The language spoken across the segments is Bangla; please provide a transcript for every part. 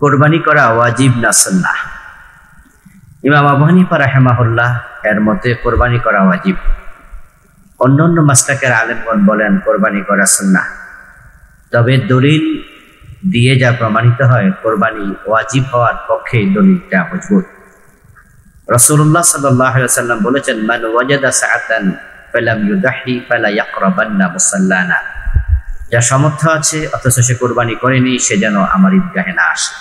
কোরবানি করা ওয়াজিব না সুন্নাহ? ইমাম আবু হানিফা রাহিমাহুল্লাহ এর মতে কোরবানি করা ওয়াজিব। অন্যান্য মাসলাকের আলেমগণ বলেন কোরবানি করা সুন্নাহ। তবে দলিল দিয়ে যা প্রমাণিত হয় কোরবানি ওয়াজিব হওয়ার পক্ষে দলিলটা মজবুত। রাসূলুল্লাহ সাল্লাল্লাহু আলাইহি ওয়াসাল্লাম বলেছেন, মান ওয়াজাদা সাআতান ফালাম ইউদাহি ফালা ইয়াকরাবান্না মুসাল্লানা। যা সামর্থ্য আছে অথচ সে কোরবানি করেনি, সে যেন আমার ঈদগাহে না আসে।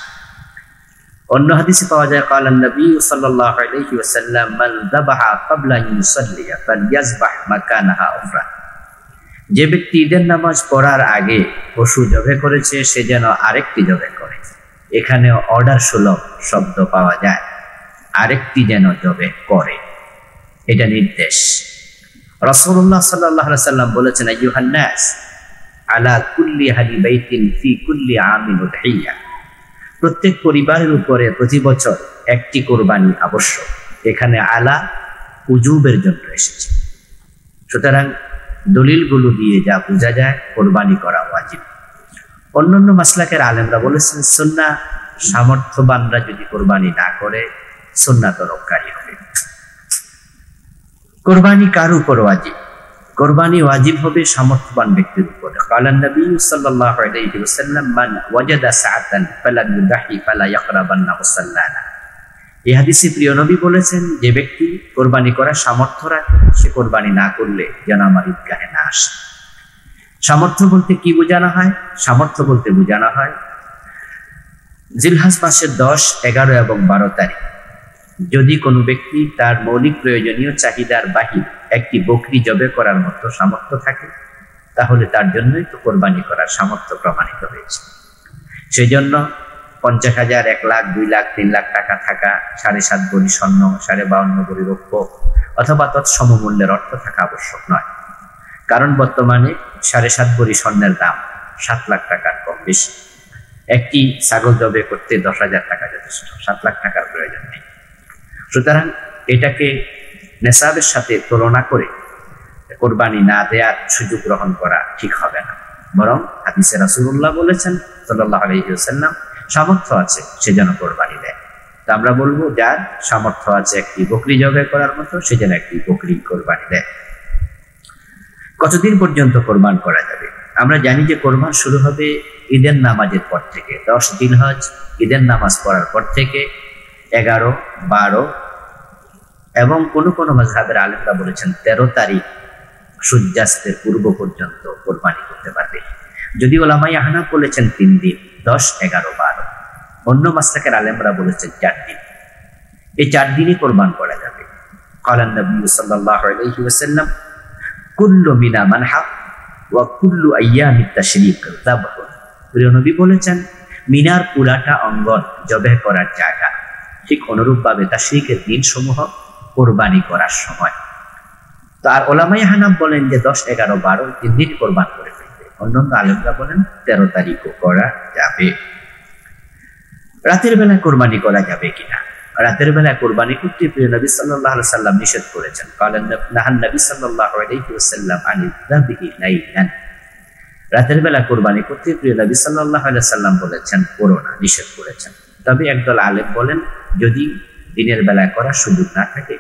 অন্য হাদিসে পাওয়া যায়, ক্বালা নবী সাল্লাল্লাহু আলাইহি ওয়াসাল্লাম, মান যাবাহা ক্বাবলা আন ইউসাল্লিয়া ফালইয়াযবাহ মাকানাহা উখরা। যে ব্যক্তি ঈদের নামাজ পড়ার আগে পশু জবে করেছে সে যেন আরেকটি জবে করে। এখানে অর্ডার সুলভ শব্দ পাওয়া যায়, আরেকটি যেন জবে করে, এটা নির্দেশ। রাসূলুল্লাহ সাল্লাল্লাহু আলাইহি ওয়াসাল্লাম বলেছেন, আইয়ুহান নাস আলা কুল্লি আহলি বাইতিন ফি কুল্লি আমিন উদহিয়া। প্রত্যেক পরিবারের উপরে প্রতি বছর একটি কোরবানি আবশ্যক। এখানে আলা উজুবের জন্য এসেছে। সুতরাং দলিলগুলো দিয়ে যা বোঝা যায় কোরবানি করা ওয়াজিব। অন্যান্য মাসলাকের আলেমরা বলেছেন সুন্নাহ, সামর্থ্যবানরা যদি কোরবানি না করে সুন্নাত রক্ষাই হবে। কোরবানি কার উপর ওয়াজিব? কোরবানি ওয়াজিব হবে সামর্থ্যবান ব্যক্তির উপরে। ক্বালা নবী সাল্লাল্লাহু আলাইহি ওয়াসাল্লাম, মান ওয়াজাদা সাআতান ফালাম ইউদাহি ফালা ইয়াকরাবান্না মুসাল্লানা। এই হাদিসে প্রিয় নবী বলেছেন, যে ব্যক্তি কোরবানি করার সামর্থ্য রাখে সে কোরবানি না করলে যেন আমার ঈদগাহে না আসে। সামর্থ্য বলতে কি বোঝানো হয়? সামর্থ্য বলতে বোঝানো হয় জিলহজ মাসের 10, 11 এবং 12 তারিখ যদি কোনো ব্যক্তি তার মৌলিক প্রয়োজনীয় চাহিদার বাহির একটি বকরি জবে করার মতো সামর্থ্য থাকে, তাহলে তার জন্যই তো কোরবানি করার সামর্থ্য প্রমাণিত হয়েছে। সেই জন্য 50,000, 1 লাখ, 2 লাখ, 3 লাখ টাকা থাকা, 7.5 ভরি স্বর্ণ, 52.5 ভরি রৌপ্য অথবা তৎসমমূল্যের অর্থ থাকা আবশ্যক নয়। কারণ বর্তমানে 7.5 ভরি স্বর্ণের দাম 7 লাখ টাকার কম বেশি। একটি ছাগল জবে করতে 10,000 টাকা যথেষ্ট, 7 লাখ টাকার প্রয়োজন নেই। সুতরাং এটাকে নেসাবের সাথে তুলনা করে কোরবানি না দেওয়ার সুযোগ গ্রহণ করা ঠিক হবে না। বরং হাদিসে রাসূলুল্লাহ বলেছেন সাল্লাল্লাহু আলাইহি ওয়াসাল্লাম, সামর্থ্য আছে সে যেন কোরবানি দেয়। তো আমরা বলবো যার সামর্থ্য আছে একটি বকরি জবাই করার মতো সে যেন একটি বকরি কোরবানি দেয়। কতদিন পর্যন্ত কোরবান করা যাবে? আমরা জানি যে কোরবান শুরু হবে ঈদের নামাজের পর থেকে। 10 জিলহজ ঈদের নামাজ পড়ার পর থেকে 11, 12 এবং কোন কোন মাযহাবের আলেমরা বলেছেন 13 তারিখ সূর্যাস্তের পূর্ব পর্যন্ত কোরবানি করতে পারবে। যদি উলামায়ে আহনাফ বলেছেন 3 দিন, 10, 11, 12। অন্য মাসলাকের আলেমরা বলেছেন 4 দিন। এই 4 দিনই কোরবান করা যাবে। ক্বালা নবী সাল্লাল্লাহু আলাইহি ওয়াসাল্লাম, কুল্লু মিনা মানহা ওয়া কুল্লু আইয়ামিত তাশরীক যাবহ। প্রিয় নবী বলেছেন, মিনার পুরাটা অঙ্গন জবেহ করার জায়গা, ঠিক অনুরূপভাবে তাশরীকের দিনসমূহ কোরবানি করার সময়। তো আর উলামায়ে হানাফ বলেন যে 10, 11, 12 3 দিন কোরবান করে ফেলবে। অন্যান্য আলেমরা বলেন 13 তারিখও করা যাবে। রাতের বেলা কোরবানি করা যাবে কিনা? রাতের বেলা কোরবানি করতে প্রিয় নবী সাল্লাল্লাহু আলাইহি ওয়াসাল্লাম নিষেধ করেছেন। কালেন নাহান নবী সাল্লাল্লাহু আলাইহি ওয়াসাল্লাম আনিল যাবিহি লাইলান। রাতের বেলা কোরবানি করতে প্রিয় নবী সাল্লাল্লাহু আলাইহি ওয়াসাল্লাম বলেছেন করো না, নিষেধ করেছেন। তবে একদল আলেম বলেন যদি দিনের বেলায় করার সুযোগ না থাকে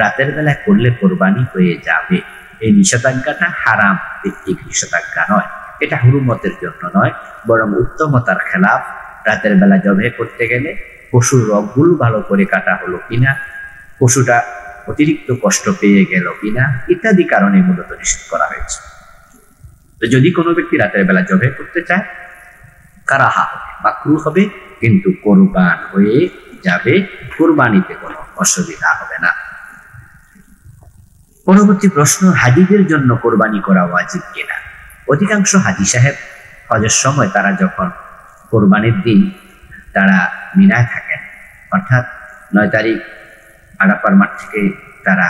রাতের বেলায় করলে কোরবানি হয়ে যাবে। এই নিষেধাজ্ঞাটা হারাম ভিত্তিক নিষেধাজ্ঞা নয়, এটা হুরুমতের জন্য নয়, বরং উত্তমতার খেলাফ। রাতের বেলা জবে করতে গেলে পশুর রগগুলো ভালো করে কাটা হলো কিনা, পশুটা অতিরিক্ত কষ্ট পেয়ে গেল কিনা ইত্যাদি কারণে মূলত নিষেধ করা হয়েছে। তো যদি কোনো ব্যক্তি রাতের বেলা জবে করতে চায় কারাহা হবে, মাকরুহ হবে, কিন্তু কোরবান হয়ে যাবে, কোরবানিতে কোনো অসুবিধা হবে না। পরবর্তী প্রশ্ন, হাজিদের জন্য কোরবানি করা ওয়াজিব কিনা? অধিকাংশ হাজি সাহেব হজের সময় তারা যখন কোরবানির দিন তারা মিনায় থাকেন, অর্থাৎ 9 তারিখ আরাফার মাঠ থেকে তারা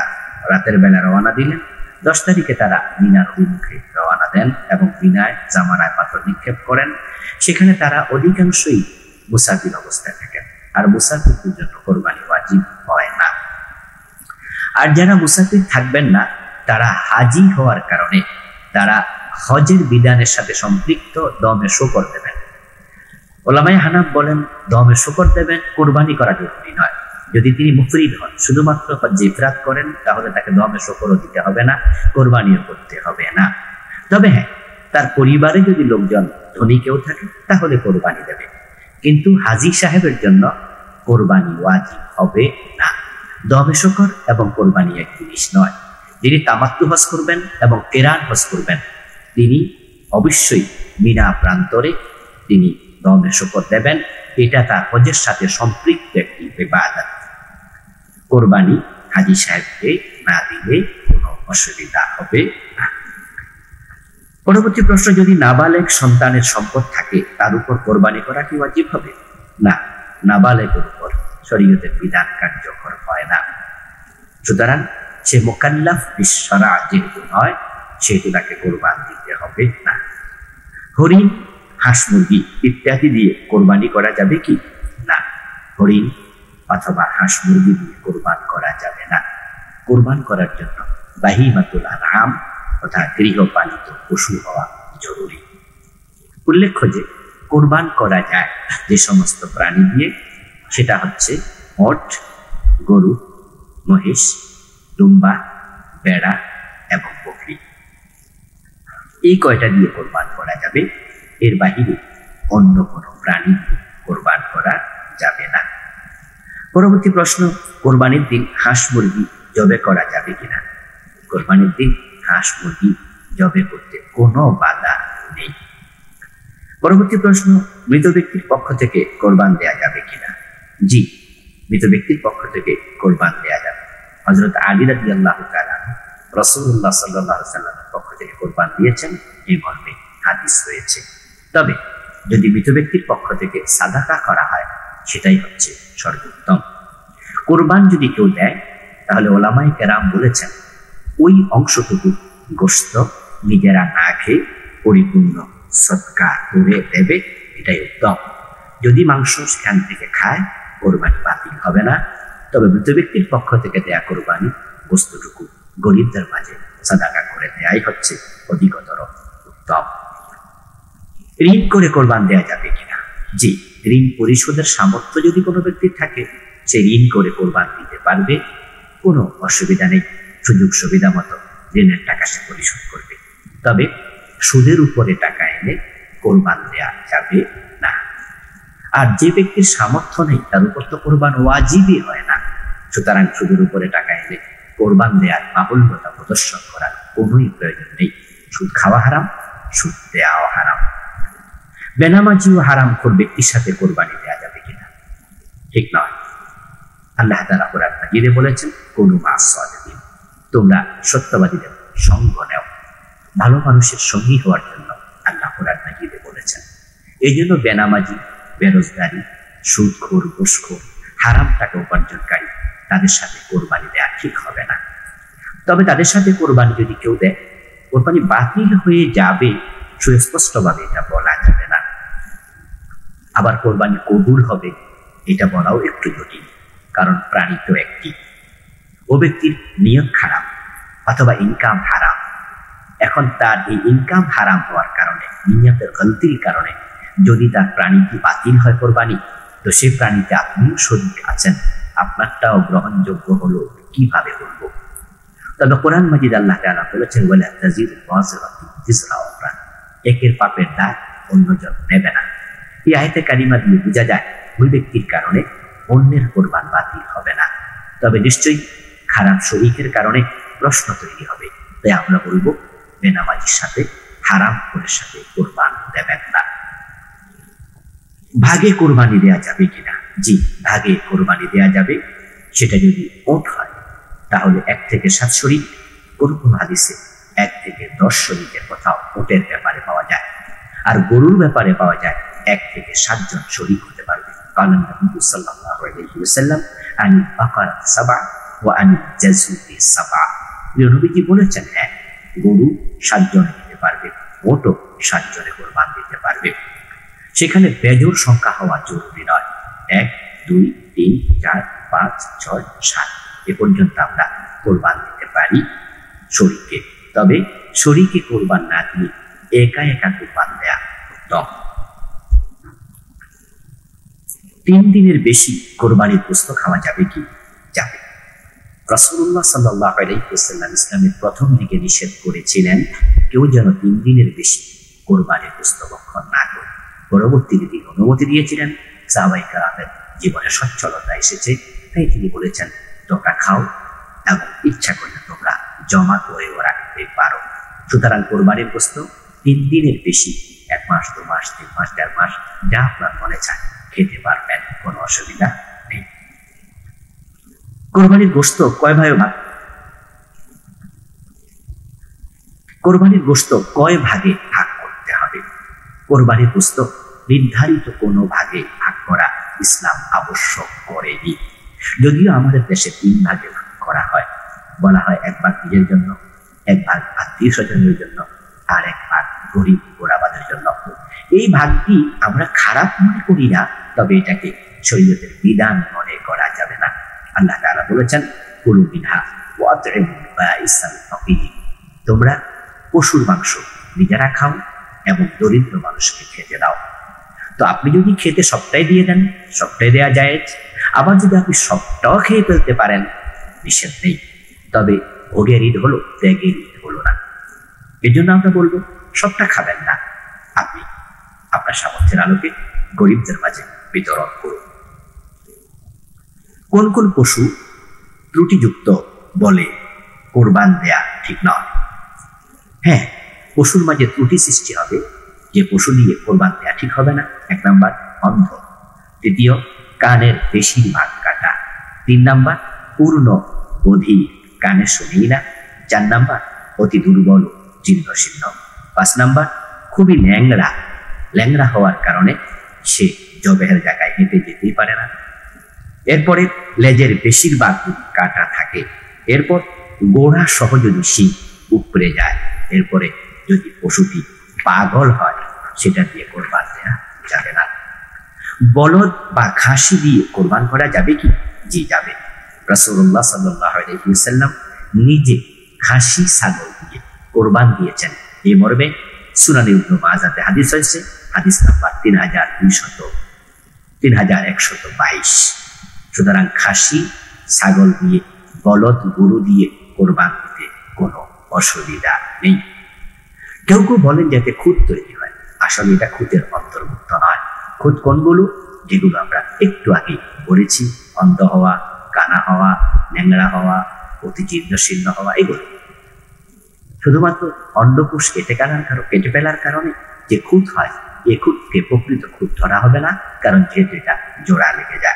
রাতের বেলা রওনা দিলেন, 10 তারিখে তারা মিনার অভিমুখে রওনা দেন এবং মিনায় জামারায় পাথর নিক্ষেপ করেন। সেখানে তারা অধিকাংশই মুসাফির অবস্থায় থাকেন, আর মুসাফিরদের জন্য কোরবানি ওয়াজিব হয় না। আর যারা মুসাফির থাকবেন না তারা হাজি হওয়ার কারণে তারা হজের বিধানের সাথে সম্পৃক্ত দমে শোকর দেবেন। ওলামায়ে হানাফ বলেন দমে শুকর দেবেন, কোরবানি করা জরুরি নয়। যদি তিনি মুফরিদ হন, শুধুমাত্র হজ্জে ইফরাদ করেন, তাহলে তাকে দমে শুকরও দিতে হবে না, কোরবানিও করতে হবে না। তবে হ্যাঁ, তার পরিবারে যদি লোকজন ধনী কেউ থাকে তাহলে কোরবানি দেবে, কিন্তু হাজী সাহেবের জন্য কোরবানি ওয়াজিব হবে না। দমে শুকর এবং কোরবানি এক জিনিস নয়। যিনি তামাত্তু হজ করবেন এবং কেরান হজ করবেন, তিনি অবশ্যই মিনা প্রান্তরে তিনি দমে শুকর দেবেন। এটা তার হজের সাথে সম্পৃক্ত একটি ইবাদত। কোরবানি হাজী সাহেবকে না দিলে কোনো অসুবিধা হবে না। পরবর্তী প্রশ্ন, যদি নাবালেগ সন্তানের সম্পদ থাকে তার উপর কোরবানি করা কি ওয়াজিব হবে? না, নাবালেগের উপর শরীয়তের বিধান কার্যকর হয় না। সুতরাং সে মুকাল্লাফ বিশ্বরা যেহেতু নয়, সেহেতু তাকে কোরবান দিতে হবে না। হরিণ, হাঁস মুরগি ইত্যাদি দিয়ে কোরবানি করা যাবে কি? না, হরিণ অথবা হাঁস মুরগি দিয়ে কোরবান করা যাবে না। কোরবান করার জন্য বাহিমাতুল আনআম তথা গৃহপালিত পশু হওয়া জরুরি। উল্লেখ্য যে কোরবান করা যায় যে সমস্ত প্রাণী দিয়ে, সেটা হচ্ছে ওট, গরু, মহিষ, দুম্বা, বেড়া এবং বকরি। এই কয়টা দিয়ে কোরবান করা যাবে, এর বাহিরে অন্য কোনো প্রাণী কোরবান করা যাবে না। পরবর্তী প্রশ্ন, কোরবানির দিন হাঁস মুরগি জবে করা যাবে কিনা? কোরবানির দিন হাঁস মুরগি জবে করতে কোনো বাধা নেই। পরবর্তী প্রশ্ন, মৃত ব্যক্তির পক্ষ থেকে কোরবান দেয়া যাবে কিনা? জি, মৃত ব্যক্তির পক্ষ থেকে কোরবান দেয়া যাবে। হযরত আলী রাদিয়াল্লাহু তাআলা রাসূলুল্লাহ সাল্লাল্লাহু আলাইহি ওয়াসাল্লামের পক্ষ থেকে কোরবান দিয়েছেন, এই মর্মে হাদিস রয়েছে। তবে যদি মৃত ব্যক্তির পক্ষ থেকে সাদাকা করা হয়, সেটাই হচ্ছে সর্বোত্তম। কোরবান যদি কেউ দেয়, তাহলে ওলামায়ে কেরাম বলেছেন ওই অংশটুকু গোশত নিজেরা না খেয়ে পরিপূর্ণ সদকা করে দেবে, এটাই উত্তম। যদি মাংস সেখান থেকে খায়, কোরবানি বাতিল হবে না। তবে মৃত ব্যক্তির পক্ষ থেকে দেয়া কোরবানি বস্তুটুকু গরিবদের মাঝে সাদাকা করে দেয়াই হচ্ছে অধিকতর উত্তম। ঋণ করে কোরবান দেয়া যাবে কিনা? জি, ঋণ পরিশোধের সামর্থ্য যদি কোনো ব্যক্তির থাকে, সে ঋণ করে কোরবান দিতে পারবে, কোনো অসুবিধা নেই। সুযোগ সুবিধা মতো ঋণের টাকা সে পরিশোধ করবে। তবে সুদের উপরে টাকা এনে কোরবান দেয়া যাবে না। আর যে ব্যক্তির সামর্থ্য নেই, তার উপর তো কোরবান ওয়াজিবই হয় না। সুতরাং সুদের উপরে টাকা এনে কোরবান দেওয়ার বাহুল্যতা প্রদর্শন করার কোনোই প্রয়োজন নেই। সুদ খাওয়া হারাম, সুদ দেওয়াও হারাম। বেনামাজি ও হারামখোর ব্যক্তির সাথে কোরবানি দেওয়া যাবে কিনা? ঠিক নয়। আল্লাহ তাআলা কোরআন মাজিদে বলেছেন, কুনু মা'আস সাদিকিন, তোমরা সত্যবাদীদের সঙ্গ নেও। ভালো মানুষের সঙ্গী হওয়ার জন্য আল্লাহ কোরআন মাজিদে বলেছেন। এই জন্য বেনামাজি, বেরোজগারি, সুদখোর, ঘুষখোর, হারাম টাকা উপার্জনকারী, তাদের সাথে কোরবানি দেওয়া ঠিক হবে না। তবে তাদের সাথে কোরবানি যদি কেউ দেয়, কোরবানি বাতিল হয়ে যাবে সুস্পষ্টভাবে এটা বলা যাবে না। আবার কোরবানি কবুল হবে, এটা বলাও একটু জটিল, কারণ প্রাণী তো একটি। ও ব্যক্তির নিয়ত খারাপ অথবা ইনকাম হারাম। এখন তার এই ইনকাম হারাম হওয়ার কারণে, নিয়তের গলতির কারণে যদি তার প্রাণীটি বাতিল হয় কোরবানি, তো সেই প্রাণীতে আপনিও শরীক আছেন, আপনারটাও গ্রহণযোগ্য হলো কিভাবে বলবো? তবে কোরআন মাজিদ আল্লাহ তাআলা বলেছেন, ওয়ালা তাজিরু ওয়াজিরাতুন বিজরা উখরা, একের পাপের দায় অন্যজন নেবে না। এই আয়াতে কারিমা দিয়ে বোঝা যায় ওই ব্যক্তির কারণে অন্যের কোরবান বাতিল হবে না। তবে নিশ্চয়ই খারাপ শরীকের কারণে প্রশ্ন তৈরি হবে। তাই আমরা বলবো, বেনামাজির সাথে, হারাম খোরের সাথে কোরবান দেবেন না। ভাগে কোরবানি দেয়া যাবে কিনা? জি, ভাগে কোরবানি দেয়া যাবে। সেটা যদি ওট হয়, তাহলে 1 থেকে 7 শরীক, কোন কোন হাদিসে 1 থেকে 10 শরীকের কথাও ওটের ব্যাপারে পাওয়া যায়। আর গরুর ব্যাপারে পাওয়া যায় 1 থেকে 7 জন শরীক হতে পারবে। কারণ নবী সাল্লাল্লাহু আলাইহি ওয়াসাল্লাম আনিল বাকারা 7 ওয়া আনিল জাযুরি 7, নবীজি বলেছেন, হ্যাঁ, গরু 7 জনে দিতে পারবে, ওটও 7 জনে কোরবান দিতে পারবে। সেখানে বেজোড় সংখ্যা হওয়া জরুরি নয়। 1, 2, 3, 4, 5, 6, 7 এ পর্যন্ত আমরা কোরবান দিতে পারি শরীকে। তবে শরীকে কোরবান না দিয়ে একা একা কোরবান দেয়া উত্তম। 3 দিনের বেশি কোরবানির গোশত খাওয়া যাবে কি? যাবে। রাসূলুল্লাহ সাল্লাল্লাহু আলাইহি ওয়াসাল্লাম ইসলামের প্রথম দিকে নিষেধ করেছিলেন কেউ যেন 3 দিনের বেশি কোরবানির গোশত ভক্ষণ না করে। পরবর্তীতে তিনি অনুমতি দিয়েছিলেন, সাহাবায়ে কেরামের জীবনে সচ্ছলতা এসেছে, তাই তিনি বলেছেন তোমরা খাও এবং ইচ্ছা করলে তোমরা জমা করেও রাখতে পারো। সুতরাং কোরবানির গোশত 3 দিনের বেশি, 1 মাস, 2 মাস, 3 মাস, 1.5 মাস, যা আপনার মনে চায় খেতে পারবেন, কোনো অসুবিধা নেই। কোরবানির গোশত কয় ভাগে ভাগ? কোরবানির গোশত কয় ভাগে ভাগ করতে হবে? কোরবানির গোশত নির্ধারিত কোনো ভাগে ভাগ করা ইসলাম আবশ্যক করেনি। যদিও আমাদের দেশে 3 ভাগে ভাগ করা হয়। বলা হয় 1 ভাগ নিজের জন্য, 1 ভাগ আত্মীয় স্বজনের জন্য, আর 1 ভাগ গরিব গোরাবাদের জন্য। এই ভাগটি আমরা খারাপ মনে করি না, তবে এটাকে শরীয়তের বিধান মনে করা যাবে না। আল্লাহ তাআলা বলেছেন কুলু মিনহা ওয়াতইমুল বাঈসাল ফাকির, তোমরা পশুর মাংস নিজেরা খাও এবং দরিদ্র মানুষকে খেতে দাও। তো আপনি যদি খেতে সবটাই দিয়ে দেন, সবটাই দেওয়া জায়েজ। আবার যদি আপনি সবটাও খেয়ে ফেলতে পারেন, নিষেধ নেই। তবে ভোগের ঈদ হলো, ত্যাগের ঈদ হলো না। এর জন্য আমরা বলবো সবটা খাবেন না, আপনি আপনার সামর্থ্যের আলোকে গরিবদের মাঝে বিতরণ করুন। কোন কোন পশু ত্রুটিযুক্ত বলে কোরবান দেয়া ঠিক নয়? হ্যাঁ, পশুর মাঝে ত্রুটি সৃষ্টি হবে, যে পশু দিয়ে কোরবান দেয়া ঠিক হবে না। 1 নাম্বার অন্ধ, 2 কানের বেশিরভাগ কাটা, 3 নাম্বার পূর্ণ বধির, কানে শুনেই না, 4 নাম্বার অতি দুর্বল জীর্ণশীর্ণ, 5 নাম্বার খুবই ল্যাংড়া হওয়ার কারণে সে জবেহের জায়গায় হেঁটে যেতেই পারে না। এরপরে লেজের বেশিরভাগ কাটা থাকে। এরপর গোড়া সহ যদি শিং উপড়ে যায়, এরপরে যদি পশুটি পাগল হয়, সেটা দিয়ে কোরবান দেওয়া যাবে না। বলদ বা খাসি দিয়ে কোরবান করা যাবে কি? জি, যাবে। রাসূলুল্লাহ সাল্লাল্লাহু আলাইহি ওয়াসাল্লাম নিজে খাসি ছাগল দিয়ে কোরবান দিয়েছেন। এই মর্মে সুনান ইবনে মাজাতে হাদিস হয়েছে, হাদিস নাম্বার 3122। সুতরাং খাসি ছাগল দিয়ে, বলদ গরু দিয়ে কোরবান দিতে কোনো অসুবিধা নেই। কেউ কেউ বলেন যাতে খুঁত তৈরি হয়, আসলে এটা খুঁতের অন্তর্ভুক্ত নয়। খুঁত কোনগুলো? যেগুলো আমরা একটু আগে বলেছি, অন্ধ হওয়া, কানা হওয়া, ন্যাংরা হওয়া, অতি জীর্ণশীর্ণ হওয়া, এগুলো। শুধুমাত্র অন্ডকোষ কেটে ফেলার কারণে যে খুঁত হয়, এ খুঁতকে প্রকৃত খুঁত ধরা হবে না, কারণ যেহেতু এটা জোড়া লেগে যায়।